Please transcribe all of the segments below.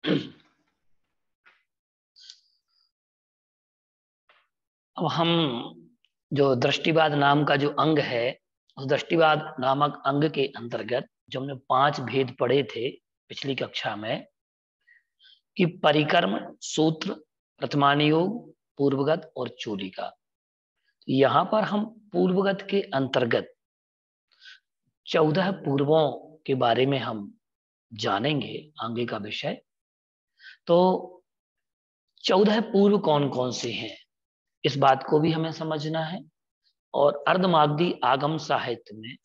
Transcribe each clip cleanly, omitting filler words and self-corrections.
अब हम जो दृष्टिवाद नाम का जो अंग है, उस दृष्टिवाद नामक अंग के अंतर्गत जो हमने 5 भेद पढ़े थे पिछली कक्षा में, कि परिकर्म, सूत्र, प्रथमानुयोग, पूर्वगत और चूलिका। यहाँ पर हम पूर्वगत के अंतर्गत 14 पूर्वों के बारे में हम जानेंगे, आगे का विषय। तो 14 पूर्व कौन कौन से हैं, इस बात को भी हमें समझना है। और अर्धमागधी आगम साहित्य में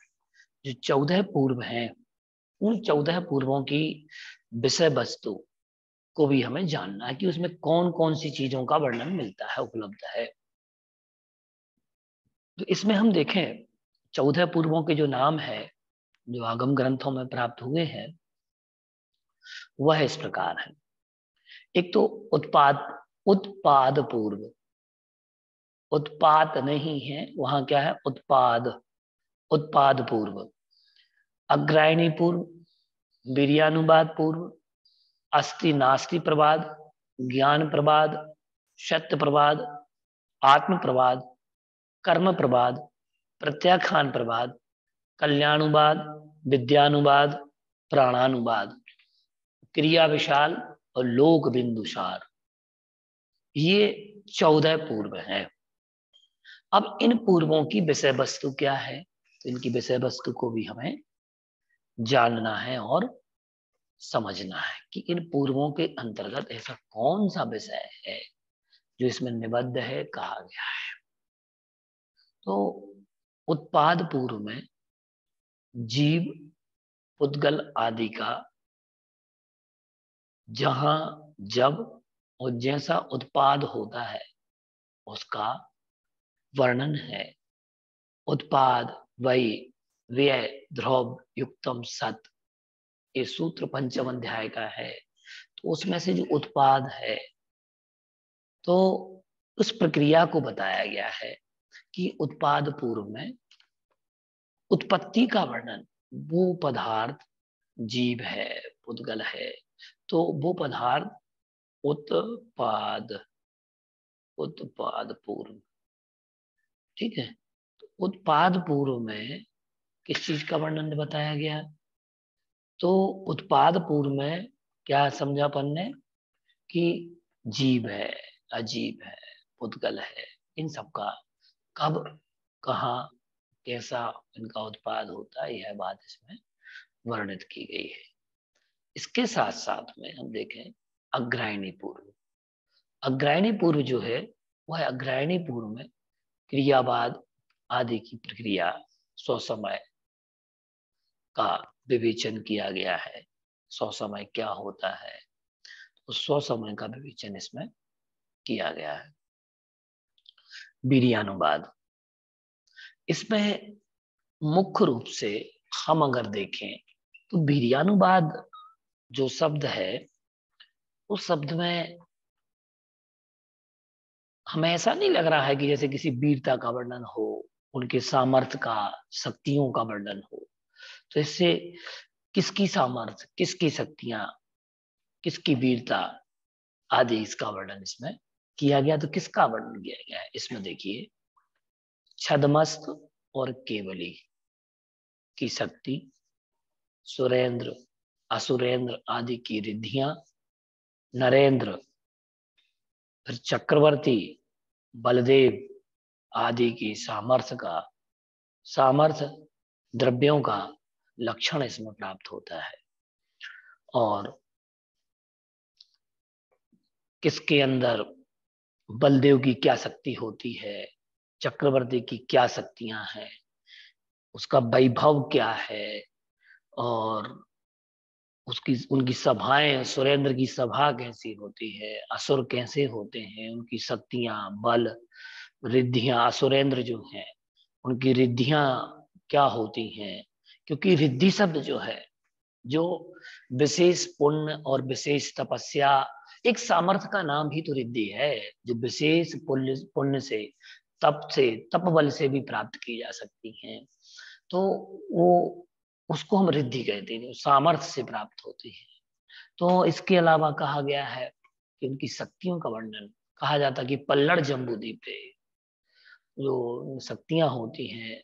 जो 14 पूर्व हैं, उन 14 पूर्वों की विषय वस्तु को भी हमें जानना है कि उसमें कौन कौन सी चीजों का वर्णन मिलता है, उपलब्ध है। तो इसमें हम देखें 14 पूर्वों के जो नाम है, जो आगम ग्रंथों में प्राप्त हुए हैं, वह इस प्रकार है। एक तो उत्पाद, उत्पाद पूर्व। उत्पाद नहीं है, वहां क्या है, उत्पाद, उत्पाद पूर्व। अग्रायणी पूर्व, वीर्यानुवाद पूर्व, अस्ति नास्ति प्रवाद, ज्ञान प्रवाद, सत्य प्रवाद, आत्म प्रवाद, कर्म प्रवाद, प्रत्याख्यान प्रवाद, कल्याणुवाद, विद्यानुवाद, प्राणानुवाद, क्रिया विशाल और लोक बिंदुसार। ये 14 पूर्व हैं। अब इन पूर्वों की विषय वस्तु क्या है, तो इनकी विषय वस्तु को भी हमें जानना है और समझना है कि इन पूर्वों के अंतर्गत ऐसा कौन सा विषय है जो इसमें निबद्ध है, कहा गया है। तो उत्पाद पूर्व में जीव, पुद्गल आदि का जहां, जब और जैसा उत्पाद होता है उसका वर्णन है। उत्पाद वही व्यय ध्रुव युक्तम सत, ये सूत्र पंचम अध्याय का है। तो उसमें से जो उत्पाद है, तो उस प्रक्रिया को बताया गया है कि उत्पाद पूर्व में उत्पत्ति का वर्णन, वो पदार्थ जीव है, पुद्गल है, तो वो पदार्थ उत्पाद, उत्पाद पूर्व, ठीक है। तो उत्पाद पूर्व में किस चीज का वर्णन बताया गया, तो उत्पाद पूर्व में क्या समझा अपन ने कि जीव है, अजीब है, पुद्गल है, इन सब का कब, कहाँ, कैसा इनका उत्पाद होता है, यह बात इसमें वर्णित की गई है। इसके साथ साथ में हम देखें अग्रायणी पूर्व। अग्रायणी पूर्व जो है, वह अग्रायणी पूर्व में क्रियावाद आदि की प्रक्रिया स्वसमय का विवेचन किया गया है। स्वसमय क्या होता है, उस स्वसमय का विवेचन इसमें किया गया है। वीर्यानुवाद, इसमें मुख्य रूप से हम अगर देखें तो वीर्यानुवाद जो शब्द है, उस शब्द में हमें ऐसा नहीं लग रहा है कि जैसे किसी वीरता का वर्णन हो, उनके सामर्थ्य का, शक्तियों का वर्णन हो। तो इससे किसकी सामर्थ्य, किसकी शक्तियां, किसकी वीरता आदि इसका वर्णन इसमें किया गया। तो किसका वर्णन किया गया है, इसमें देखिए छद्मस्त और केवली की शक्ति, सुरेंद्र, असुरेंद्र आदि की रिद्धियां, नरेंद्र, फिर चक्रवर्ती, बलदेव आदि की सामर्थ्य का, सामर्थ्य द्रव्यों का लक्षण इसमें प्राप्त होता है। और किसके अंदर बलदेव की क्या शक्ति होती है, चक्रवर्ती की क्या शक्तियां हैं, उसका वैभव क्या है, और उसकी, उनकी सभाएं, सुरेंद्र की सभा कैसी होती है, असुर कैसे होते हैं, उनकी शक्तियां, बल, रिद्धियां, असुरेंद्र जो हैं उनकी रिद्धियां क्या होती हैं। क्योंकि रिद्धि शब्द जो है, जो विशेष पुण्य और विशेष तपस्या, एक सामर्थ्य का नाम ही तो रिद्धि है, जो विशेष पुण्य, पुण्य से, तप से, तप बल से भी प्राप्त की जा सकती हैं। तो वो, उसको हम रिद्धि कहते हैं, जो सामर्थ्य से प्राप्त होती है। तो इसके अलावा कहा गया है कि उनकी शक्तियों का वर्णन, कहा जाता कि पल्लड़ जम्बूद्वीप पे जो शक्तियां होती हैं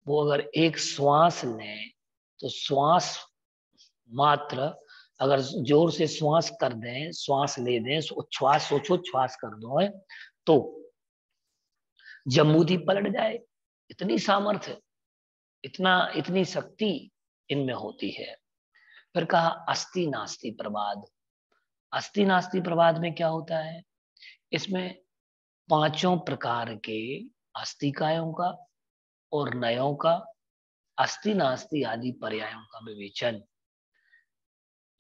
वो अगर एक श्वास लें तो श्वास मात्र, अगर जोर से श्वास कर दें, श्वास ले दें, उच्छ्वास सोचोच्छ्वास कर दो तो जम्बूद्वीप पलट जाए। इतनी सामर्थ्य, इतनी शक्ति इनमें होती है। फिर कहा अस्ति नास्ति प्रवाद। अस्ति नास्ति प्रवाद में क्या होता है? इसमें पांचों प्रकार के अस्तिकायों का और नयों का, अस्ति नास्ति आदि पर्यायों का विवेचन,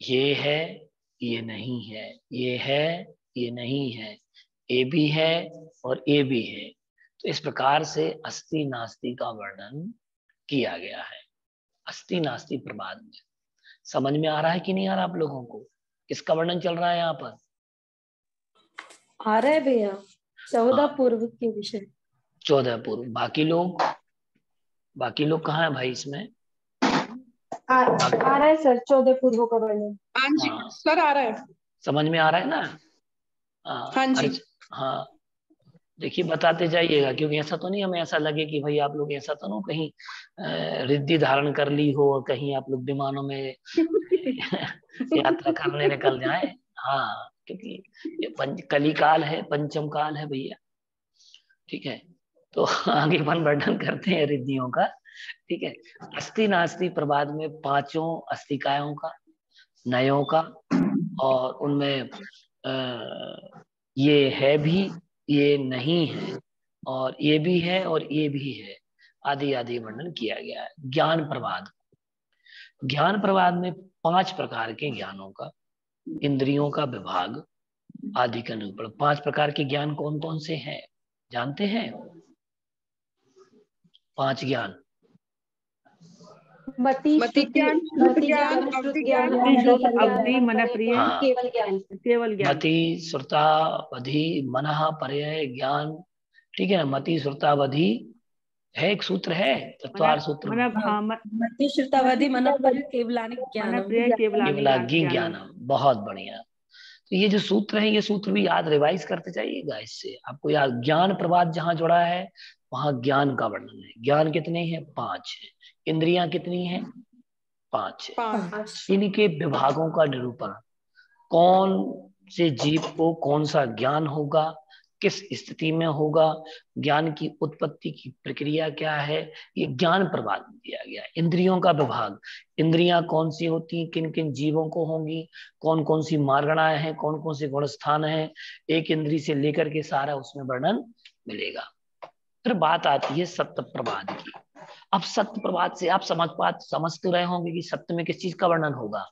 ये है, ये नहीं है, ये है, ये नहीं है, ये भी है और ये भी है। तो इस प्रकार से अस्ति नास्ति का वर्णन किया गया है अस्ति नास्ति प्रवाद में। समझ में आ रहा है कि नहीं आ रहा आप लोगों को? किसका वर्णन चल रहा है यहाँ पर? आ रहा है भैया, 14 हाँ, पूर्व के विषय। 14 पूर्व। बाकी लोग कहाँ है भाई इसमें? आ रहा है सर, 14 पूर्व का वर्णन। हाँ सर आ रहा है, समझ में आ रहा है ना? हाँ जी। हाँ देखिए बताते जाइएगा, क्योंकि ऐसा तो नहीं हमें ऐसा लगे कि भाई आप लोग ऐसा तो ना कहीं रिद्धि धारण कर ली हो और कहीं आप लोग विमानों में यात्रा करने निकल जाए। हाँ क्योंकि ये कली काल है, पंचम काल है भैया। ठीक है, तो आगे अपन वर्णन करते हैं रिद्धियों का। ठीक है, अस्ति नास्ति प्रवाद में पांचों अस्तिकायों का, नयों का, और उनमें ये है भी, ये नहीं है, और ये भी है और ये भी है, आदि आदि वर्णन किया गया है। ज्ञान प्रवाद, ज्ञान प्रवाद में 5 प्रकार के ज्ञानों का, इंद्रियों का विभाग आदि का निरूपण। 5 प्रकार के ज्ञान कौन कौन से हैं जानते हैं? 5 ज्ञान। मति ज्ञान, अवधि ज्ञान, अवधि, मन प्रिय, केवल ज्ञान, केवल ज्ञान। मति श्रुता वधि मनः पर्यय ज्ञान। ठीक है ना, मति श्रुता वधि है, एक सूत्र है तत्वार सूत्र में। मति श्रुतावधि मन प्रिय केवलानि ज्ञानम, केवलाग्नि ज्ञानम। बहुत बढ़िया। तो ये जो सूत्र है, ये सूत्र भी याद रिवाइज करते जाइएगा, इससे आपको याद। ज्ञान प्रवाद जहां जुड़ा है वहां ज्ञान का वर्णन है। ज्ञान कितने हैं? 5 है। इंद्रियां कितनी हैं? 5 है। इनके विभागों का निरूपण, कौन से जीव को कौन सा ज्ञान होगा, किस स्थिति में होगा, ज्ञान की उत्पत्ति की प्रक्रिया क्या है, ये ज्ञान प्रवाद में दिया गया है। इंद्रियों का विभाग, इंद्रियां कौन सी होती हैं, किन किन जीवों को होंगी, कौन कौन सी मार्गणाएं हैं, कौन कौन से गुण स्थान है, एक इंद्री से लेकर के सारा उसमें वर्णन मिलेगा। फिर बात आती है सत्य प्रवाद की। अब सत्य प्रवाद से आप समझ तो रहे होंगे कि सत्य में किस चीज का वर्णन होगा?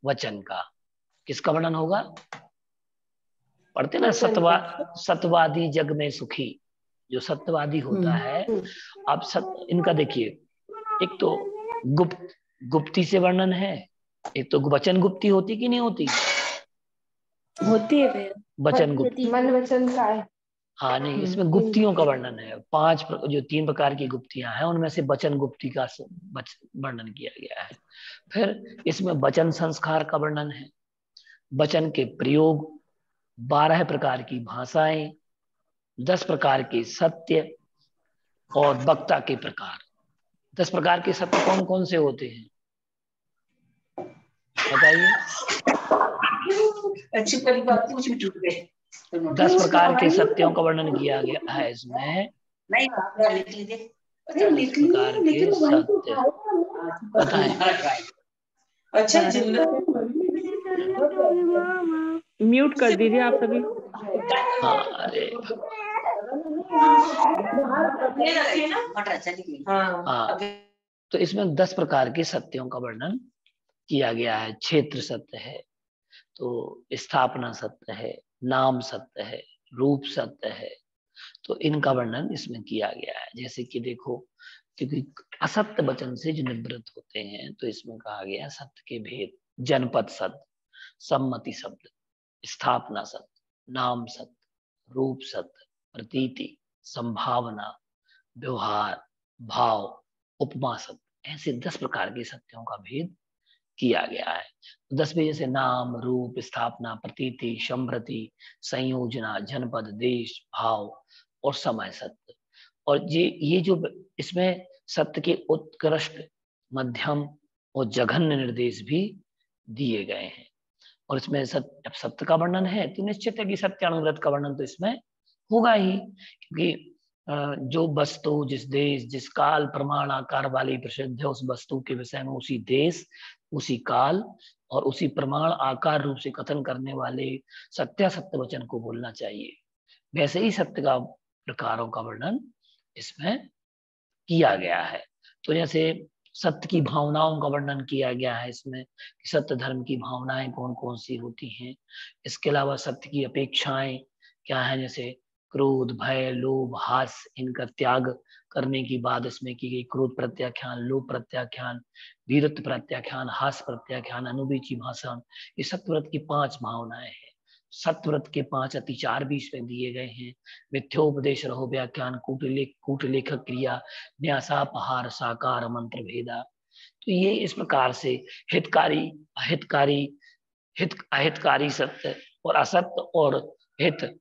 वचन का। किसका वर्णन होगा? पढ़ते ना, सत्यवादी जग में सुखी। जो सत्यवादी होता है, अब इनका देखिए, एक तो गुप्ती से वर्णन है, एक तो वचन गुप्ती होती कि नहीं होती? होती है वचन गुप्ती, मन वचन का है। हाँ नहीं, इसमें गुप्तियों का वर्णन है। 5 जो 3 प्रकार की गुप्तियां हैं उनमें से वचन गुप्ती का वर्णन किया गया है। फिर इसमें वचन संस्कार का वर्णन है, वचन के प्रयोग, 12 प्रकार की भाषाएं, 10 प्रकार के सत्य और वक्ता के प्रकार। 10 प्रकार के सत्य कौन कौन से होते हैं बताइए? 10 प्रकार के सत्यों का वर्णन किया गया है इसमें। 10 प्रकार के सत्य बताएं। अच्छा, म्यूट कर दीजिए आप सभी। हाँ अरे हाँ, तो इसमें 10 प्रकार के सत्यों का वर्णन किया गया है। क्षेत्र सत्य है, तो स्थापना सत्य है, नाम सत्य है, रूप सत्य है। तो इनका वर्णन इसमें किया गया है। जैसे कि देखो, क्योंकि असत्य वचन से जो निवृत्त होते हैं, तो इसमें कहा गया सत्य के भेद। जनपद सत्य, सम्मति शब्द, स्थापना सत्य, नाम सत्य, रूप सत्य, प्रतीति, संभावना, व्यवहार, भाव, उपमा सत्य। ऐसे 10 प्रकार के सत्यों का भेद किया गया है। 10वें जैसे नाम, रूप, स्थापना, प्रतीति, समृद्धि, संयोजना, जनपद, देश, भाव और समय सत्य। और ये जो इसमें सत्य के उत्कृष्ट, मध्यम और जघन्य निर्देश भी दिए गए हैं। और इसमें सत्य का वर्णन है तो निश्चित है कि सत्यानुव्रत का वर्णन तो इसमें होगा ही, क्योंकि जो वस्तु जिस देश जिस काल प्रमाण आकार वाली प्रसिद्ध है, उस वस्तु के विषय में उसी देश उसी काल और उसी प्रमाण आकार रूप से कथन करने वाले सत्यासत्य वचन को बोलना चाहिए। वैसे ही सत्य का प्रकारों का वर्णन इसमें किया गया है। तो जैसे सत्य की भावनाओं का वर्णन किया गया है इसमें, कि सत्य धर्म की भावनाएं कौन कौन सी होती हैं। इसके अलावा सत्य की अपेक्षाएं क्या है, जैसे क्रोध, भय, लोभ, हास्य, इनका त्याग करने की बात इसमें की गई। क्रोध प्रत्याख्यान, लोभ प्रत्याख्यान, वीरत्व प्रत्याख्यान, हास्य प्रत्याख्यान, अनुबीची भाषण, ये सत्यव्रत की 5 भावनाएं हैं। सत्यव्रत के 5 अतिचार भी इसमें दिए गए हैं। मिथ्योपदेश, रहो व्याख्यान, कूटलेखक क्रिया, न्यासापहार, साकार, मंत्र भेदा। तो ये इस प्रकार से हितकारी, अहितकारी, अहितकारी सत्य और असत्य और हित,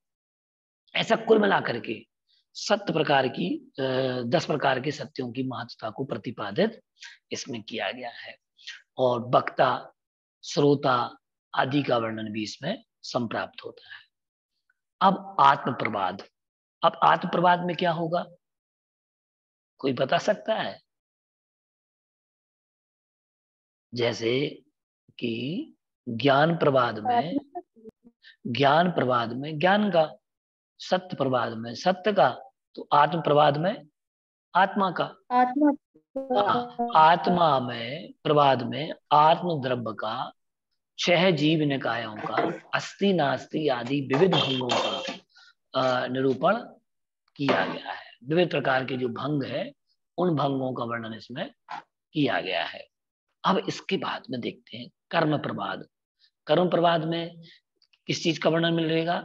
ऐसा कुल मिलाकर के 7 प्रकार की 10 प्रकार के सत्यों की महत्वता को प्रतिपादित इसमें किया गया है। और वक्ता, श्रोता आदि का वर्णन भी इसमें संप्राप्त होता है। अब आत्मप्रवाद। अब आत्मप्रवाद में क्या होगा, कोई बता सकता है? जैसे कि ज्ञान प्रवाद में ज्ञान का, सत्य प्रवाद में सत्य का, तो आत्म प्रवाद में आत्मा का। आत्मा में प्रवाद में आत्म द्रव्य का, 6 जीव निकायों का, अस्थि नास्ति आदि विविध भंगों का निरूपण किया गया है। विविध प्रकार के जो भंग है उन भंगों का वर्णन इसमें किया गया है। अब इसके बाद में देखते हैं कर्म प्रवाद। कर्म प्रवाद में किस चीज का वर्णन मिलेगा?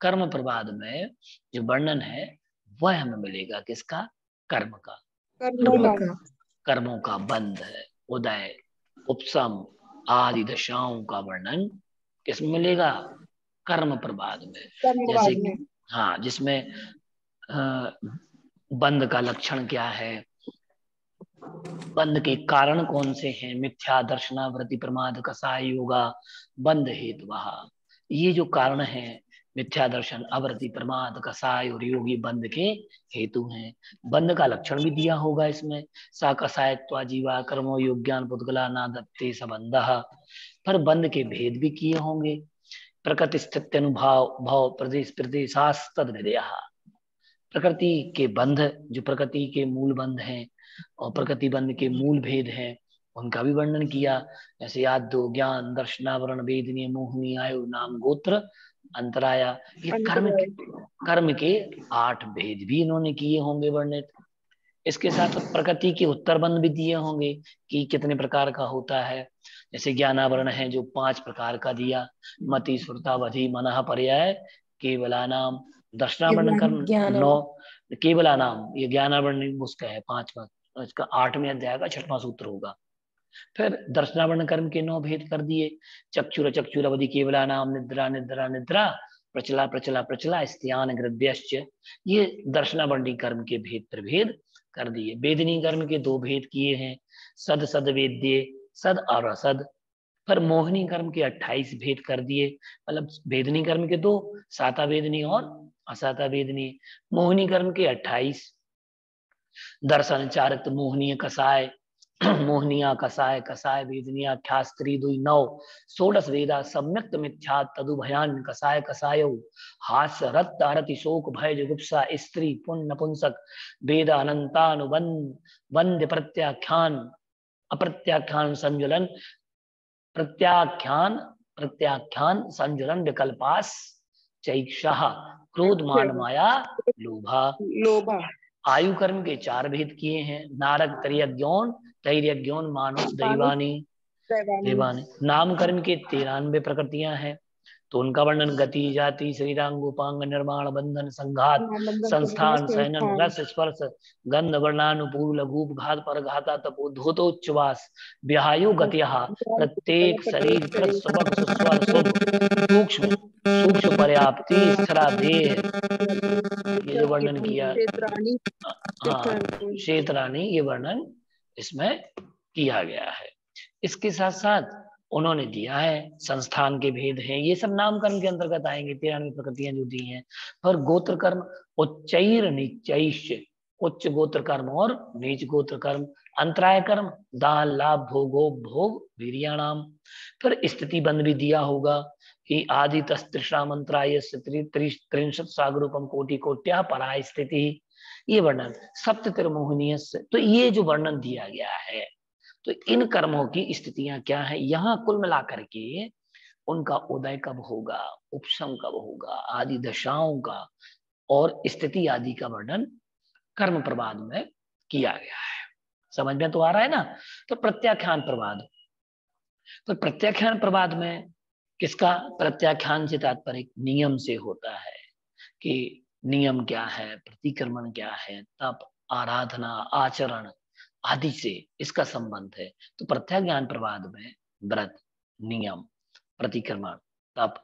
कर्म प्रवाद में जो वर्णन है वह हमें मिलेगा किसका? कर्म का। कर्मों का बंध है, उदय, उपशम आदि दशाओं का वर्णन किसमें मिलेगा? कर्म प्रवाद में। जैसे कि हाँ, जिसमें बंध का लक्षण क्या है, बंध के कारण कौन से हैं, मिथ्या, दर्शनावृत्ति, प्रमाद, कसाय, योगा, बंध हेतुवः। ये जो कारण है, मिथ्या दर्शन, अवृत्ति, प्रमाद, कसाय और योगी बंध के हेतु हैं। बंध का लक्षण भी दिया होगा इसमें, सा कसायत्वा जीवा कर्मो योग्यान पुद्गला नादत्ते सबंधः। पर बंध के भेद भी किए होंगे। प्रकृति स्थित्य अनुभाव भाव प्रदेश प्रदेशास्तद विदेयः। प्रकृति के बंध, जो प्रकृति के मूल बंध हैं और प्रकृति बंध के मूल भेद हैं, उनका भी वर्णन किया। जैसे यादो, ज्ञान, दर्शनावरण, वेदनीय, मोहनी, आयु, नाम, गोत्र, अंतराया। ये कर्म के 8 भेद भी इन्होंने किए होंगे वर्णित। इसके साथ प्रकृति के उत्तर बंध भी दिए होंगे कि कितने प्रकार का होता है। जैसे ज्ञानावरण है जो 5 प्रकार का दिया, मति, श्रुतावधि, मनः, पर्याय, केवलानाम। दर्शनावरण कर्म 9, केवलानाम ये ज्ञानावरण उसका है 5वां, इसका 8वें अध्याय का 6वां सूत्र होगा। फिर दर्शनावरण कर्म के 9 भेद कर दिए, चक्षुर चक्षुरवधि, केवलानाम, निद्रा निद्रा निद्रा, प्रचला प्रचला प्रचला, स्त्यान गृभ्यश्च। ये दर्शनावरणी कर्म के भेद प्रभेद कर दिए। वेदनी कर्म के 2 भेद किए हैं, सद सद वेद्य, सद और असद। पर मोहिनी कर्म के 28 भेद कर दिए, मतलब वेदनी कर्म के 2, साता वेदनी और असाता वेदनी। मोहिनी कर्म के 28, दर्शन, चारित्र, मोहनीय, कसाय, मोहनिया, कसाय, कसाय वेदनिया, ख्यास्त्री, 9, 16 वेदा, सम्यक्त मिथ्या तदुभयान, कसाय कसायो, हास्य, रक्त, अरति, शोक, भय, जुगुप्सा, स्त्री, पुण्य, नपुंसक, वेद, अनंतानुबंध, वंद्य, प्रत्याख्यान, अप्रत्याख्यान, संजुलन, प्रत्याख्यान, प्रत्याख्यान, संजुलन, विकल्पास, चैक्षः, क्रोध, मान, माया, लोभा। आयु कर्म के 4 भेद किए हैं, नारक, तैर्यज्ञोन, मानुष, दैवानी। नाम कर्म के 93 प्रकृतियां हैं, तो उनका वर्णन गति, जाति, शरीरांग, उपांग, निर्माण, बंधन, संघात, संस्थान, शयनन, रस, स्पर्श, गंध, वर्णानुपूर्व, लघु, घात, पर घाता, तपो, धोतोच्चवास, व्यायु, गतियः, प्रत्येक शरीर, कृत, सुबक, सुस्वर, शुभ, सूक्ष्म, सूक्ष्म पर्याप्ति, स्थिरा देह, ये जो वर्णन किया, हाँ क्षेत्राणी, ये वर्णन इसमें किया गया है। इसके साथ साथ उन्होंने दिया है संस्थान के भेद हैं, ये सब नामकरण के अंतर्गत आएंगे, 93 प्रकृतियां जो दी हैं। पर गोत्र कर्म उच्चैर नीचैश्य, उच्च गोत्र कर्म और नीच गोत्र कर्म, अंतराय कर्म, दान, लाभ, भोगोपभोग, वीर्याणाम। फिर स्थिति बंध भी दिया होगा कि आदि तस्त्रिषाम अंतराय त्रिंशत सागरूपम कोटि कोट्या पराय स्थिति, ये वर्णन सप्त त्रिमोहनीय। तो ये जो वर्णन दिया गया है, तो इन कर्मों की स्थितियां क्या है, यहाँ कुल मिलाकर के उनका उदय कब होगा, उपशम कब होगा, आदि दशाओं का और स्थिति आदि का वर्णन कर्म प्रवाद में किया गया है। समझ में तो आ रहा है ना। तो प्रत्याख्यान प्रवाद, तो प्रत्याख्यान प्रवाद में किसका, प्रत्याख्यान से तात्पर्य नियम से होता है कि नियम क्या है, प्रतिक्रमण क्या है, तप, आराधना, आचरण आदि से इसका संबंध है। तो प्रत्याज्ञान प्रवाद में व्रत, नियम, प्रतिक्रमण, तप,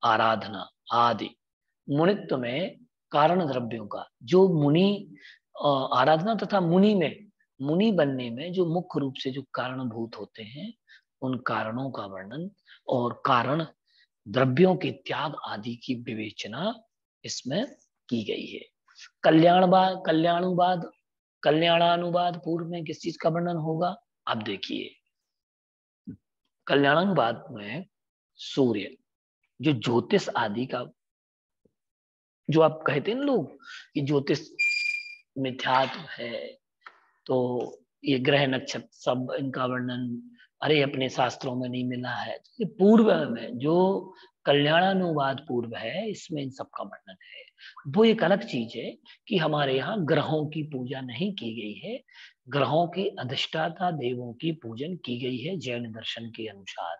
आराधना आदि, मुनित्व में कारण द्रव्यों का, जो मुनि आराधना तथा मुनि में, मुनि बनने में जो मुख्य रूप से जो कारणभूत होते हैं, उन कारणों का वर्णन और कारण द्रव्यों के त्याग आदि की विवेचना इसमें की गई है। कल्याणानुवाद, कल्याणानुवाद पूर्व में किस चीज का वर्णन होगा, अब देखिए कल्याणानुवाद में सूर्य, जो ज्योतिष आदि का, जो आप कहते हैं लोग कि ज्योतिष मिथ्यात्व है, तो ये ग्रह नक्षत्र सब इनका वर्णन अरे अपने शास्त्रों में नहीं मिला है। तो ये पूर्व में जो कल्याणानुवाद पूर्व है, इसमें इन सब का वर्णन है। वो एक अलग चीज है कि हमारे यहाँ ग्रहों की पूजा नहीं की गई है, ग्रहों के अधिष्ठाता देवों की पूजन की गई है जैन दर्शन के अनुसार।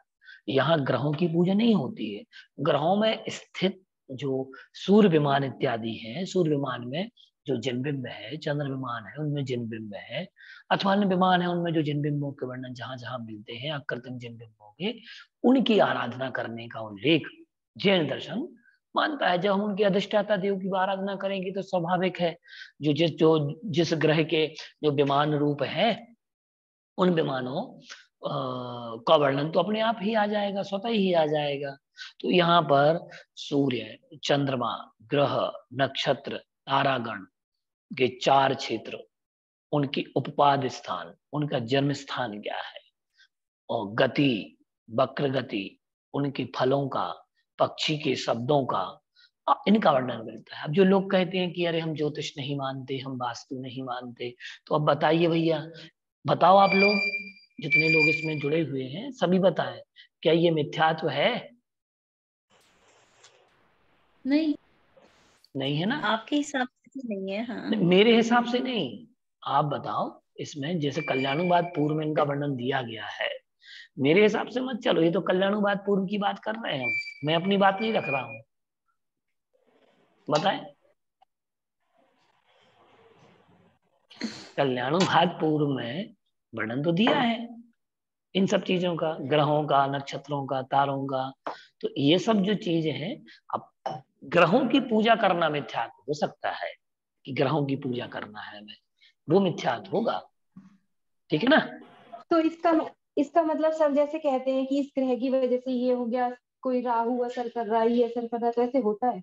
यहाँ ग्रहों की पूजा नहीं होती है। ग्रहों में स्थित जो सूर्य विमान इत्यादि हैं, सूर्य विमान में जो जिनबिंब है, चंद्र विमान है उनमें जिनबिंब है, अथवा अन्य विमान है उनमें जो जिनबिंबों के वर्णन जहां जहां मिलते हैं अकृत्रिम जिनबिंबों के, उनकी आराधना करने का उल्लेख जैन दर्शन मानता है। जब हम उनके अधिष्ठाता देव की आराधना करेंगे तो स्वाभाविक है जो जिस ग्रह के जो विमान रूप है, उन विमानों का वर्णन तो अपने आप ही आ जाएगा, स्वतः ही आ जाएगा। तो यहाँ पर सूर्य, चंद्रमा, ग्रह, नक्षत्र, तारागण के 4 क्षेत्र, उनकी उपपाद स्थान, उनका जन्म स्थान क्या है, और गति, वक्र गति, उनके फलों का, पक्षी के शब्दों का, इनका वर्णन मिलता है। अब जो लोग कहते हैं कि अरे हम ज्योतिष नहीं मानते, हम वास्तु नहीं मानते, तो अब बताइए भैया, बताओ आप लोग जितने लोग इसमें जुड़े हुए हैं सभी बताएं, क्या ये मिथ्यात्व है? नहीं, नहीं है ना, आपके हिसाब से नहीं है। हाँ, मेरे हिसाब से नहीं। आप बताओ, इसमें जैसे कल्याणानुवाद पूर्व में इनका वर्णन दिया गया है, मेरे हिसाब से मत चलो, ये तो कल्याणानुवाद पूर्व की बात कर रहे हैं, मैं अपनी बात नहीं रख रहा हूं। बताएं, कल्याणानुवाद पूर्व में वर्णन तो दिया है इन सब चीजों का, ग्रहों का, नक्षत्रों का, तारों का। तो ये सब जो चीजें हैं, अब ग्रहों की पूजा करना मिथ्यात्व हो सकता है कि ग्रहों की पूजा करना है हमें, वो मिथ्यात्व होगा, ठीक है ना। तो इसका मतलब सब जैसे कहते हैं कि इस ग्रह की वजह से ये हो गया, कोई राहु असर कर रहा है, ये असर कर रहा है, तो ऐसे होता है।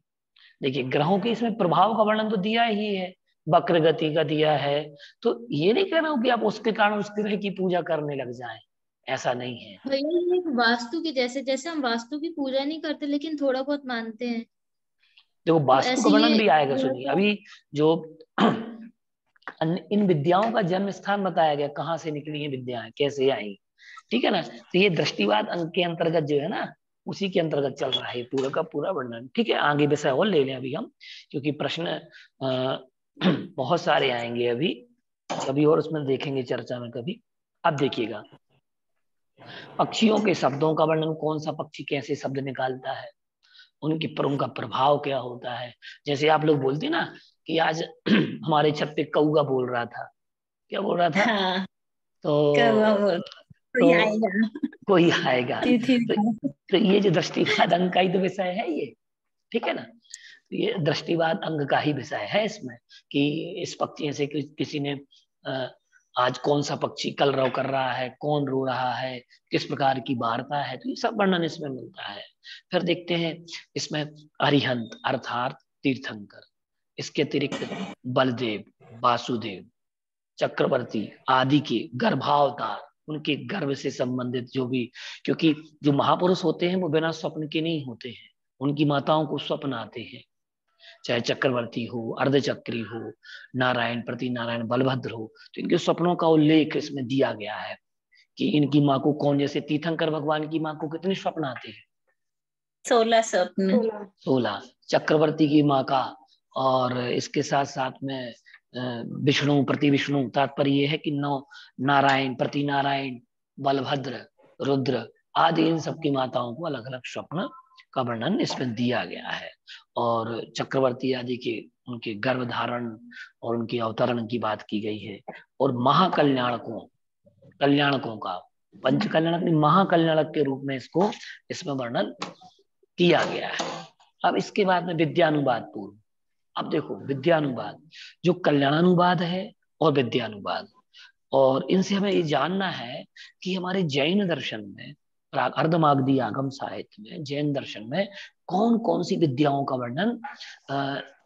देखिए ग्रहों के इसमें प्रभाव का वर्णन तो दिया ही है, वक्र गति का दिया है, तो ये नहीं कह रहा हूं कि आप उसके कारण उस ग्रह की पूजा करने लग जाएं, ऐसा नहीं है। भैया ये वास्तु की, जैसे जैसे हम वास्तु की पूजा नहीं करते लेकिन थोड़ा बहुत मानते हैं, देखो तो वास्तु का ऐसे वर्णन ये भी आएगा, सुनिए अभी जो इन विद्याओं का जन्म स्थान बताया गया, कहाँ से निकली है विद्याएं, कैसे आई, ठीक है ना। तो ये दृष्टिवाद अंक के अंतर्गत जो है ना, उसी के अंतर्गत चल रहा है पूरा का पूरा वर्णन, ठीक है। आगे विषय और ले लें अभी हम, क्योंकि प्रश्न बहुत सारे आएंगे अभी, कभी और उसमें देखेंगे चर्चा में कभी। अब देखिएगा, पक्षियों के शब्दों का वर्णन, कौन सा पक्षी कैसे शब्द निकालता है, उनका प्रभाव क्या होता है। जैसे आप लोग बोलते ना कि आज हमारे छत पे कौआ बोल रहा था, क्या बोल रहा था? हाँ, तो कोई आएगा, कोई आएगा। तिथि तो ये जो दृष्टिवाद अंग का ही तो विषय है ये, ठीक है ना। ये दृष्टिवाद अंग का ही विषय है इसमें, कि इस पक्षी से किसी ने आज कौन सा पक्षी कलरव कर रहा है, कौन रो रहा है, किस प्रकार की वार्ता है, तो ये सब वर्णन इसमें मिलता है। फिर देखते हैं इसमें अरिहंत अर्थात तीर्थंकर, इसके अतिरिक्त बलदेव, वासुदेव, चक्रवर्ती आदि के गर्भावतार, उनके गर्भ से संबंधित जो भी, क्योंकि जो महापुरुष होते हैं वो बिना स्वप्न के नहीं होते हैं, उनकी माताओं को स्वप्न आते हैं, चाहे चक्रवर्ती हो, अर्धचक्री हो, नारायण, प्रति नारायण, बलभद्र हो, तो इनके स्वप्नों का उल्लेख इसमें दिया गया है कि इनकी माँ को कौन, जैसे तीर्थंकर भगवान की माँ को कितने स्वप्न आते हैं? 16 स्वप्न, 16। चक्रवर्ती की माँ का, और इसके साथ साथ में विष्णु, प्रति विष्णु, तात्पर्य यह है कि 9 नारायण, प्रति नारायण, बलभद्र, रुद्र आदि इन सबकी माताओं को अलग अलग स्वप्न का वर्णन इसमें दिया गया है। और चक्रवर्ती आदि के उनके गर्भ धारण और उनके अवतरण की बात की गई है। और कल्याणकों का, पंच कल्याणक महाकल्याणक के रूप में इसको इसमें वर्णन किया गया है। अब इसके बाद में विद्यानुवाद पूर्व, अब देखो विद्यानुवाद, जो कल्याणानुवाद है और विद्यानुवाद, और इनसे हमें ये जानना है कि हमारे जैन दर्शन में, अर्धमागधी आगम साहित्य में, जैन दर्शन में कौन कौन सी विद्याओं का वर्णन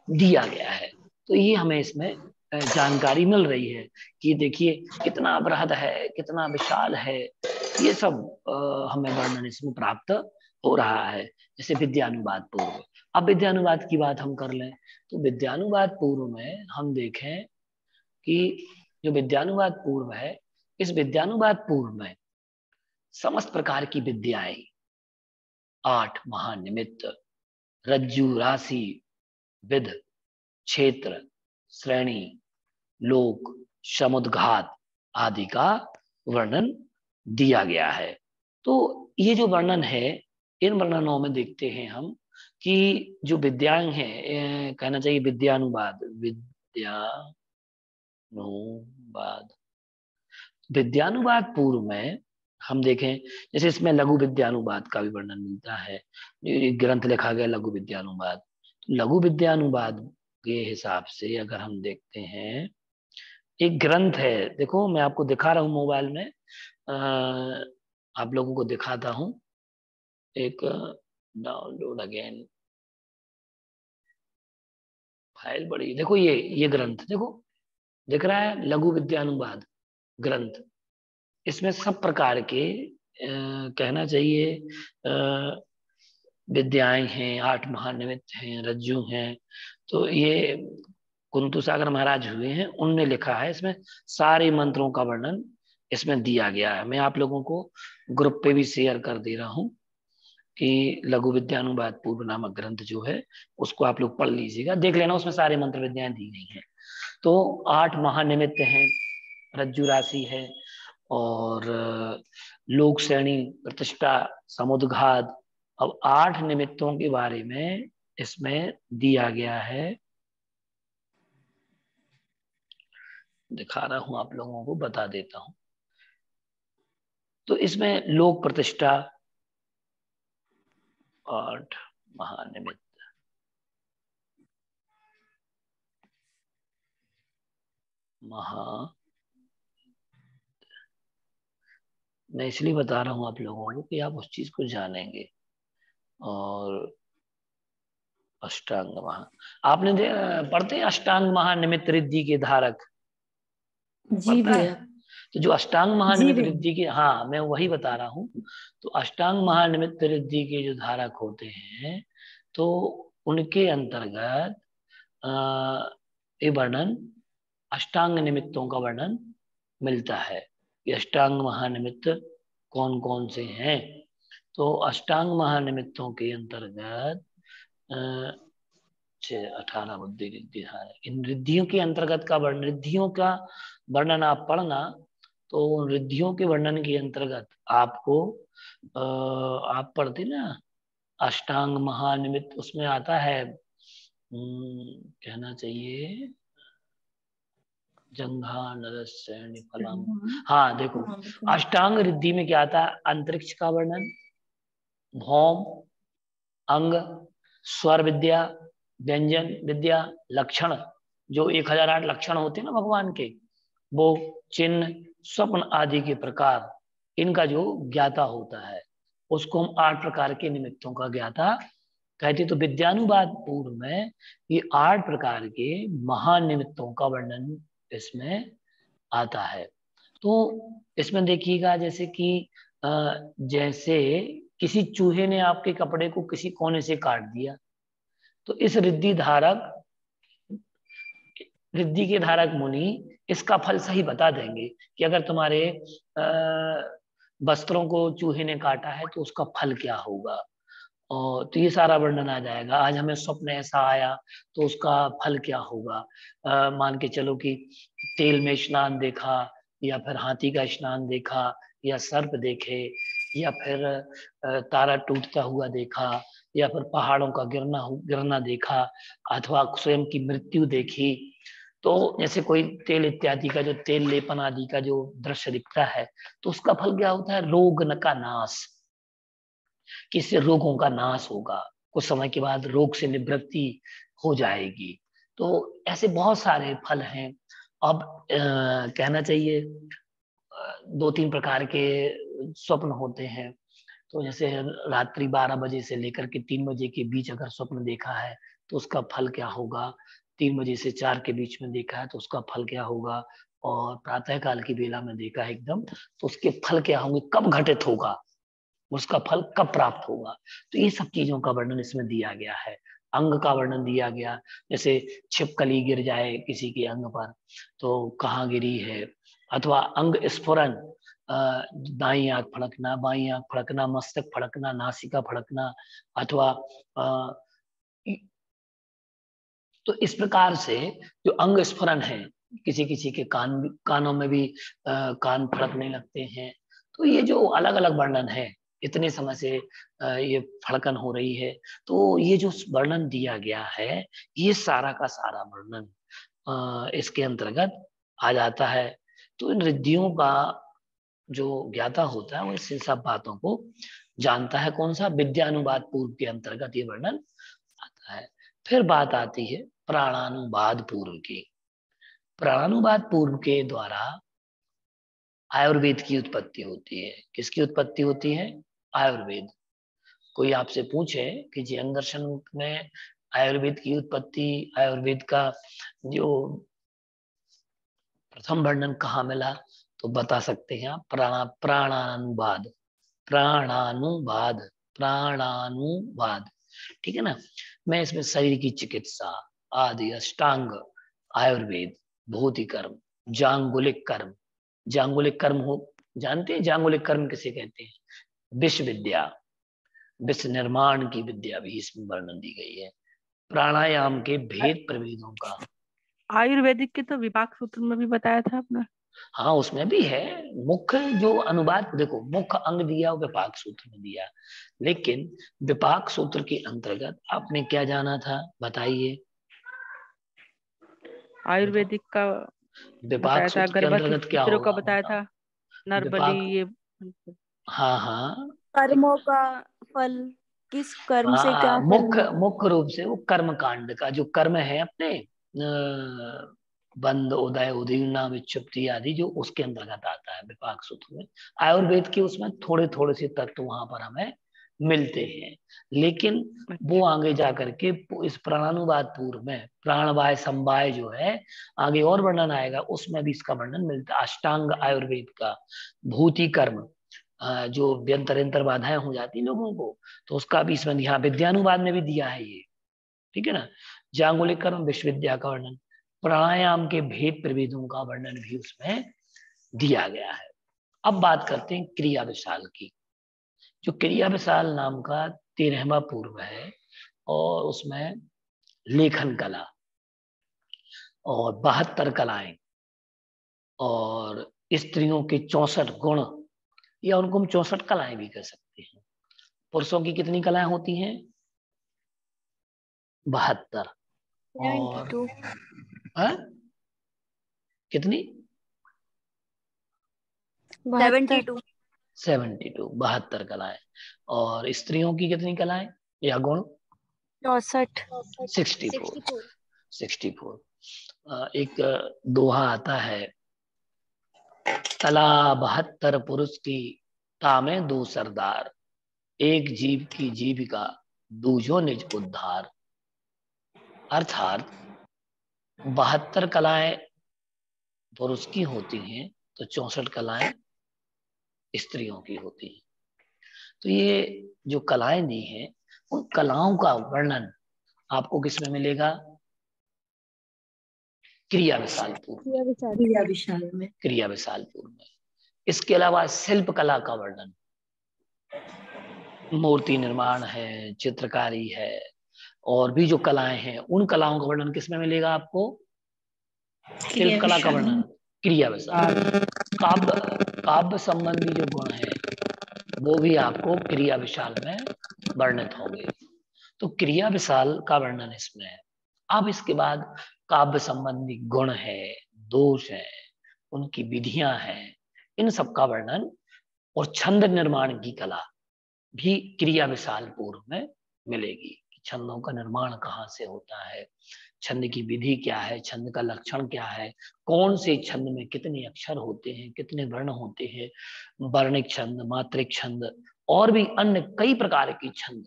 दिया गया है। तो ये हमें इसमें जानकारी मिल रही है कि देखिए कितना बृहद है, कितना विशाल है, ये सब हमें वर्णन इसमें प्राप्त हो रहा है। जैसे विद्यानुवाद पूर्व, अब विद्यानुवाद की बात हम कर लें तो विद्यानुवाद पूर्व में हम देखें कि जो विद्यानुवाद पूर्व है, इस विद्यानुवाद पूर्व में समस्त प्रकार की विद्याएं, 8 महानिमित्त, रज्जु, राशि, विध, क्षेत्र, श्रेणी, लोक, समुद्घात आदि का वर्णन दिया गया है। तो ये जो वर्णन है, इन वर्णनों में देखते हैं हम कि जो विद्याएं हैं, कहना चाहिए विद्यानुवाद, विद्यानुवाद पूर्व में हम देखें, जैसे इसमें लघु विद्यानुवाद का भी वर्णन मिलता है, ग्रंथ लिखा गया लघु विद्यानुवाद। तो लघु विद्यानुवाद के हिसाब से अगर हम देखते हैं, एक ग्रंथ है, देखो मैं आपको दिखा रहा हूं मोबाइल में, आप लोगों को दिखाता हूं, एक डाउनलोड अगेन फाइल बड़ी, देखो ये ग्रंथ देखो दिख रहा है, लघु विद्यानुवाद ग्रंथ। इसमें सब प्रकार के कहना चाहिए विद्याएं हैं, 8 महानिमित्त हैं, रज्जु हैं। तो ये कुंतु सागर महाराज हुए हैं, उनने लिखा है, इसमें सारे मंत्रों का वर्णन इसमें दिया गया है। मैं आप लोगों को ग्रुप पे भी शेयर कर दे रहा हूं कि लघु विद्यानुवाद पूर्व नामक ग्रंथ जो है उसको आप लोग पढ़ लीजिएगा, देख लेना, उसमें सारे मंत्र विद्याएं दी गई हैं। तो 8 महानिमित्त हैं, रज्जु राशि है, और लोक, श्रेणी, प्रतिष्ठा, समुद्घात। अब 8 निमित्तों के बारे में इसमें दिया गया है, दिखा रहा हूं आप लोगों को, बता देता हूं। तो इसमें लोक, प्रतिष्ठा, 8 महानिमित्त, मैं इसलिए बता रहा हूं आप लोगों को कि आप उस चीज को जानेंगे। और अष्टांग महा, आपने पढ़ते हैं अष्टांग महानिमित्त रिद्धि के धारक? जी भैया। तो जो अष्टांग महानिमित्त रिद्धि के, हाँ मैं वही बता रहा हूँ। तो अष्टांग महानिमित्त रिद्धि के जो धारक होते हैं, तो उनके अंतर्गत ये वर्णन, अष्टांग निमित्तों का वर्णन मिलता है कि अष्टांग महानिमित्त कौन कौन से हैं। तो अष्टांग महानिमित्तों के अंतर्गत 18 बुद्धि रिद्धि है। इन रिद्धियों के अंतर्गत का वर्णन, रिद्धियों का वर्णन आप पढ़ना, तो रिद्धियों के वर्णन के अंतर्गत आपको आप पढ़ते ना अष्टांग महानिमित्त उसमें आता है, कहना चाहिए जंघा नरस्य फलम। हाँ देखो, अष्टांग रिद्धि में क्या आता है? अंतरिक्ष का वर्णन, भौम, अंग, स्वर विद्या, व्यंजन विद्या, लक्षण, जो 1008 लक्षण होते हैं ना भगवान के, वो चिन्ह, स्वप्न आदि के प्रकार, इनका जो ज्ञाता होता है उसको हम 8 प्रकार के निमित्तों का ज्ञाता कहते। तो विद्यानुवाद पूर्व में ये 8 प्रकार के महान निमित्तों का वर्णन इसमें आता है। तो इसमें देखिएगा जैसे कि जैसे किसी चूहे ने आपके कपड़े को किसी कोने से काट दिया, तो इस रिद्धि के धारक मुनि इसका फल सही बता देंगे कि अगर तुम्हारे वस्त्रों को चूहे ने काटा है तो उसका फल क्या होगा। और तो ये सारा वर्णन आ जाएगा। आज हमें स्वप्न ऐसा आया तो उसका फल क्या होगा। मान के चलो कि तेल में स्नान देखा, या फिर हाथी का स्नान देखा, या सर्प देखे, या फिर तारा टूटता हुआ देखा, या फिर पहाड़ों का गिरना देखा, अथवा स्वयं की मृत्यु देखी। तो जैसे कोई तेल इत्यादि का जो तेल लेपन आदि का जो दृश्य दिखता है तो उसका फल क्या होता है? रोग का नाश, किससे रोगों का नाश होगा, कुछ समय के बाद रोग से निवृत्ति हो जाएगी। तो ऐसे बहुत सारे फल हैं। अब कहना चाहिए 2-3 प्रकार के स्वप्न होते हैं। तो जैसे रात्रि 12 बजे से लेकर के 3 बजे के बीच अगर स्वप्न देखा है तो उसका फल क्या होगा। 3 बजे से 4 के बीच में देखा है तो उसका फल क्या होगा। और प्रातः काल की बेला में देखा है एकदम, तो उसके फल क्या होंगे, कब घटित होगा, उसका फल कब प्राप्त होगा। तो ये सब चीजों का वर्णन इसमें दिया गया है। अंग का वर्णन दिया गया, जैसे छिपकली गिर जाए किसी के अंग पर तो कहाँ गिरी है, अथवा अंग स्फुरन, दाई आंख फड़कना, बाई आंख फड़कना, मस्तक फड़कना, नासिका फड़कना, अथवा तो इस प्रकार से जो अंग स्फुरन है, किसी किसी के कानों में भी कान फड़कने लगते हैं। तो ये जो अलग अलग वर्णन है, इतने समय से ये फड़कन हो रही है, तो ये जो वर्णन दिया गया है ये सारा का सारा वर्णन इसके अंतर्गत आ जाता है। तो इन रिद्धियों का जो ज्ञाता होता है वो इन सब बातों को जानता है। कौन सा? विद्यानुवाद पूर्व के अंतर्गत ये वर्णन आता है। फिर बात आती है प्राणानुवाद पूर्व की। प्राणानुवाद पूर्व के द्वारा आयुर्वेद की उत्पत्ति होती है। किसकी उत्पत्ति होती है? आयुर्वेद। कोई आपसे पूछे कि जैन दर्शन में आयुर्वेद की उत्पत्ति, आयुर्वेद का जो प्रथम वर्णन कहाँ मिला, तो बता सकते हैं आप प्राणानुवाद, प्राणानुवाद, प्राणानुवाद। ठीक है ना। मैं इसमें शरीर की चिकित्सा आदि, अष्टांग, आयुर्वेद, भौतिक कर्म, जांगुलिक कर्म। जांगुलिक कर्म हो जानते हैं? जांगुलिक कर्म किसे कहते हैं? विश्व विद्या, विश्व निर्माण की विद्या भी इसमें वर्णन दी गई है। प्राणायाम के भेद प्रभेदों का। आयुर्वेदिक के तो विपाक सूत्र में भी बताया था आपने। हाँ उसमें भी है। मुख्य जो अनुवाद देखो, मुख्य अंग दिया वो विपाक सूत्र में दिया, लेकिन विपाक सूत्र के अंतर्गत आपने क्या जाना था बताइए। आयुर्वेदिक का विपाक सूत्र के अंतर्गत क्या होगा? का बताया था, नरबली ये। हाँ हाँ, कर्मों का फल, किस कर्म से क्या मुख्य रूप से वो कर्म कांड का जो कर्म है अपने बंद, उदय, उदीर्णा, विक्षुप्ति आदि, जो उसके अंतर्गत आता है विपाक सूत्र में। आयुर्वेद के उसमें थोड़े थोड़े से तत्व वहां पर हमें मिलते हैं, लेकिन वो आगे जाकर के इस प्राणानुवाद पूर्व में प्राणवाय समवाय जो है आगे और वर्णन आएगा, उसमें भी इसका वर्णन मिलता है। अष्टांग आयुर्वेद का, भूति कर्म, जो व्यंतर बाधाएं हो जाती लोगों को, तो उसका भी इसमें यहाँ विद्यानुवाद में भी दिया है ये। ठीक है ना। जांगुलिक कर्म, विश्वविद्या का वर्णन, प्राणायाम के भेद प्रभेदों का वर्णन भी उसमें दिया गया है। अब बात करते हैं क्रिया विशाल की। जो क्रिया विशाल नाम का 13वां पूर्व है, और उसमें लेखन कला और 72 कलाएं और स्त्रियों के 64 गुण, या उनको हम 64 कलाएं भी कह सकते हैं, पुरुषों की कितनी कलाएं होती हैं? 72। और 72 कितनी? 72 72 कलाएं। और स्त्रियों की कितनी कलाएं या गुण? 64 64। एक दोहा आता है, कला 72 पुरुष की, तामे दो सरदार, एक जीव की जीविका, दूजो निज उद्धार। अर्थात 72 कलाएं पुरुष की होती हैं तो 64 कलाएं स्त्रियों की होती हैं। तो ये जो कलाएं दी हैं, उन कलाओं का वर्णन आपको किसमें मिलेगा? क्रिया विशाल पूर्व में। इसके अलावा शिल्प कला का वर्णन, मूर्ति निर्माण है, चित्रकारी है, और भी जो कलाएं हैं उन कलाओं का वर्णन किसमें मिलेगा आपको? शिल्प कला का वर्णन क्रिया विशाल। काव्य संबंधी जो गुण है वो भी आपको क्रिया विशाल में वर्णित होंगे। तो क्रिया विशाल का वर्णन इसमें है। अब इसके बाद काव्य संबंधी गुण है, दोष है, उनकी विधियां हैं, इन सब का वर्णन और छंद निर्माण की कला भी क्रिया विशाल पूर्व में मिलेगी। छंदों का निर्माण कहाँ से होता है, छंद की विधि क्या है, छंद का लक्षण क्या है, कौन से छंद में कितने अक्षर होते हैं, कितने वर्ण होते हैं, वर्णिक छंद, मात्रिक छंद और भी अन्य कई प्रकार की छंद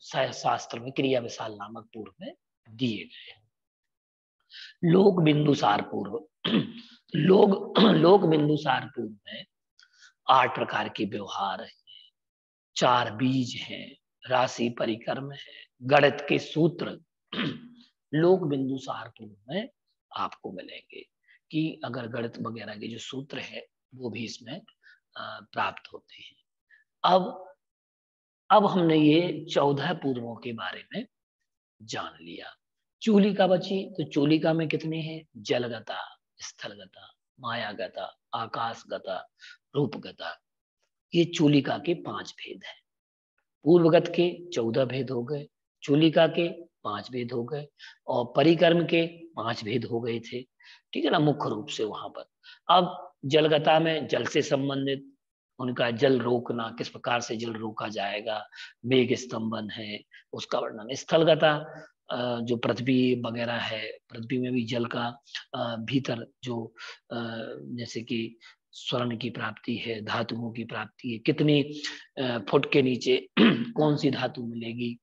शास्त्र में क्रिया विशाल नामक पूर्व में दिए गए हैं। लोक बिंदुसार पूर्व लोक बिंदुसार पूर्व में 8 प्रकार के व्यवहार है, 4 बीज हैं, राशि परिक्रम है, गणित के सूत्र लोक बिंदुसार पूर्व में आपको मिलेंगे कि अगर गणित वगैरह के जो सूत्र है वो भी इसमें प्राप्त होते हैं। अब हमने ये 14 पूर्वों के बारे में जान लिया। चूलिका बची, तो चूलिका में कितने हैं? जलगता, स्थलगता, मायागता, आकाशगता, रूपगता। ये चूलिका के 5 भेद हैं। पूर्वगत के 14 भेद हो गए, चूलिका के 5 भेद हो गए और परिक्रम के 5 भेद हो गए थे, ठीक है ना, मुख्य रूप से वहां पर। अब जलगता में जल से संबंधित उनका जल रोकना, किस प्रकार से जल रोका जाएगा, मेघ स्तंभन है उसका वर्णन। स्थलगता जो पृथ्वी वगैरह है, पृथ्वी में भी जल का भीतर जो जैसे कि स्वर्ण की प्राप्ति है, धातुओं की प्राप्ति है, कितनी फुट के नीचे कौन सी धातु मिलेगी,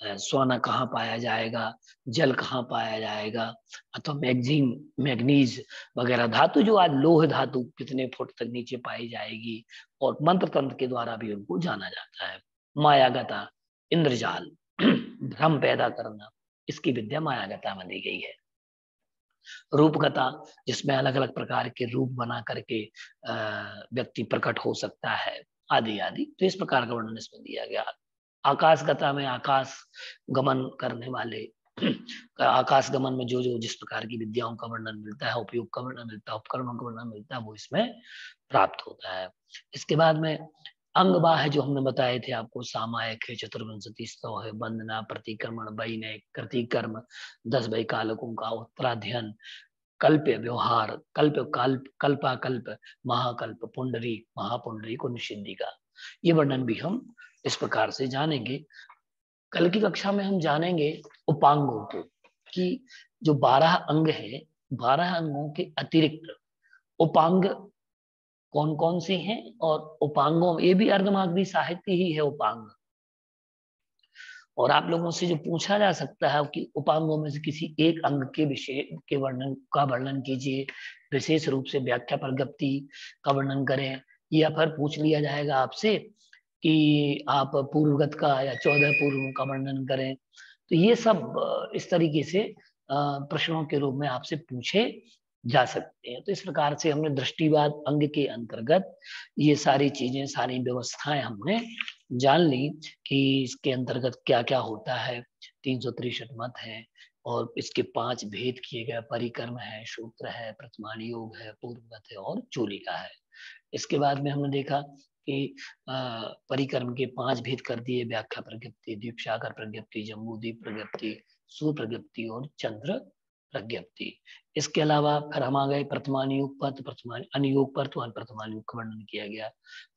सोना कहाँ पाया जाएगा, जल कहाँ पाया जाएगा, अथवा मैग्नीज वगैरह धातु जो आज लोह धातु कितने फुट तक नीचे पाई जाएगी, और मंत्र तंत्र के द्वारा भी उनको जाना जाता है। मायागता, इंद्रजाल, भ्रम पैदा करना, इसकी विद्या मायागता में दी गई है। रूपगता, जिसमें अलग अलग प्रकार के रूप बना करके व्यक्ति प्रकट हो सकता है, आदि आदि। तो इस प्रकार का वर्णन इसमें दिया गया। आकाशगता में आकाश गमन करने वाले आकाश गमन में जो जो जिस प्रकार की विद्याओं का वर्णन मिलता है, उपयोग का वर्णन मिलता है, उपकरणों का वर्णन मिलता है, वो इसमें प्राप्त होता है। इसके बाद में अंगबा है, जो हमने बताए थे आपको, सामायिक है, चतुर्विंशति सौ है, वंदना, प्रतिक्रमण, वैनय, कृतिकर्म, 10 वैकालकों का, उत्तराध्ययन, कल्प व्यवहार, कल्पाकल्प, महाकल्प, पुंडरी, महापुंडरी को निषिद्धि का, ये वर्णन भी हम इस प्रकार से जानेंगे। कल की कक्षा में हम जानेंगे उपांगों को, कि जो 12 अंग है, 12 अंगों के अतिरिक्त उपांग कौन कौन से हैं, और उपांगों, ये भी अर्धमागधी साहित्य ही है उपांग। और आप लोगों से जो पूछा जा सकता है कि उपांगों में से किसी एक अंग के विषय के वर्णन कीजिए, विशेष रूप से व्याख्या प्रज्ञप्ति का वर्णन करें, या फिर पूछ लिया जाएगा आपसे कि आप पूर्वगत का या 14 पूर्वों का वर्णन करें। तो ये सब इस तरीके से प्रश्नों के रूप में आपसे पूछे जा सकते हैं। तो इस प्रकार से हमने दृष्टिवाद अंग के अंतर्गत ये सारी चीजें, सारी व्यवस्थाएं हमने जान ली कि इसके अंतर्गत क्या क्या होता है। 363 मत है और इसके 5 भेद किए गए, परिक्रम है, सूत्र है, प्रतिमान योग है, पूर्वगत है और चूलिका है। इसके बाद में हमने देखा कि परिक्रम के 5 भेद कर दिए, व्याख्या प्रज्ञप्ति, द्वीपसागर प्रज्ञप्ति, जम्बूद्वीप प्रज्ञप्ति, सुप्रज्ञप्ति और चंद्र प्रज्ञप्ति। इसके अलावा फिर हम आ गए प्रथमानुयोग पर, अनुयोग पर, तो प्रथमानुयोग का वर्णन किया गया।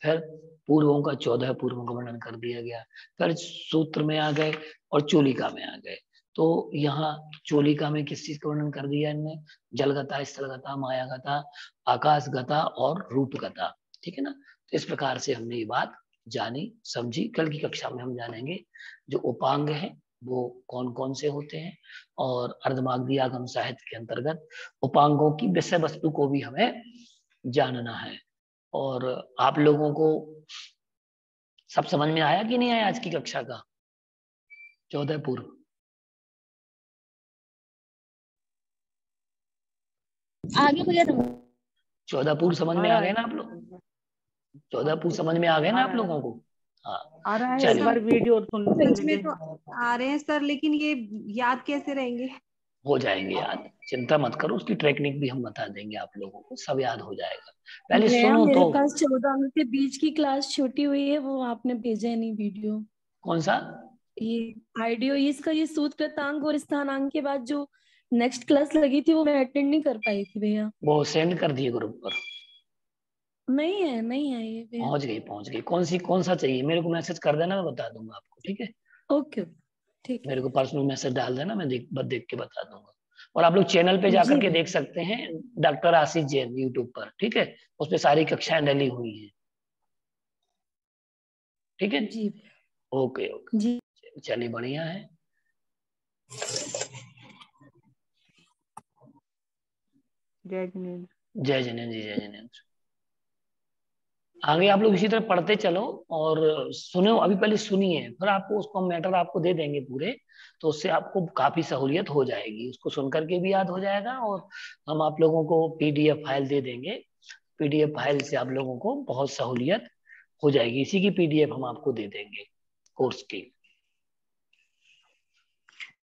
फिर पूर्वों का 14 पूर्वों का वर्णन कर दिया गया। फिर सूत्र में आ गए और चोलिका में आ गए। तो यहाँ चोलिका में किस चीज का वर्णन कर दिया इनने? जलगता, स्थलगता, मायागता, आकाशगता और रूपगता। ठीक है ना। तो इस प्रकार से हमने ये बात जानी समझी। कल की कक्षा में हम जानेंगे जो उपांग है वो कौन कौन से होते हैं, और अर्धमागधी आगम साहित्य के अंतर्गत उपांगों की विषय वस्तु को भी हमें जानना है। और आप लोगों को सब समझ में आया कि नहीं आया आज की कक्षा का? 14 पूर्व आगे भैया 14 पूर्व समझ में आ गए ना आप लोग? 14 पूर्व समझ में आ गए ना आप लोगों को? हाँ आ रहा है। चलिए। एक बार वीडियो सुन में तो आ रहे हैं सर, लेकिन ये याद कैसे रहेंगे? हो जाएंगे याद, चिंता मत करो, उसकी टेक्निक भी हम बता देंगे आप लोगों को, सब याद हो जाएगा। पहले सुनो मेरे तो। पास 14 अंक के बीच की क्लास छूटी हुई है, वो आपने भेजा नहीं वीडियो। कौन सा? ये आइडियो, इसका ये सूत्रकृतांक और स्थानांक के बाद जो नेक्स्ट क्लास लगी थी वो मैं अटेंड नहीं कर पाई थी भैया। वो सेंड कर दिए ग्रुप पर? नहीं है ये भैया। पहुंच गई। कौन सा चाहिए? मेरे को मैसेज कर देना, मैं बता दूंगा आपको। ठीक है, ओके ठीक। मेरे को पर्सनल मैसेज डाल देना, मैं देख के बता दूंगा। और आप लोग चैनल पे जाकर के देख सकते हैं, डॉक्टर आशीष जैन यूट्यूब पर। ठीक है, उसपे सारी कक्षाएं डली हुई हैं। ठीक है जी ओके जी। चलिए बढ़िया है। जय जिनेंद्र। जय जिनेंद्र जी, जय जिनेंद्र। आगे आप लोग इसी तरह पढ़ते चलो और सुनो। अभी पहले सुनिए, फिर आपको उसको मैटर आपको दे देंगे पूरे, तो उससे आपको काफी सहूलियत हो जाएगी। उसको सुन करके भी याद हो जाएगा, और हम आप लोगों को पीडीएफ फाइल दे देंगे। पीडीएफ फाइल से आप लोगों को बहुत सहूलियत हो जाएगी। इसी की पीडीएफ हम आपको दे देंगे कोर्स की।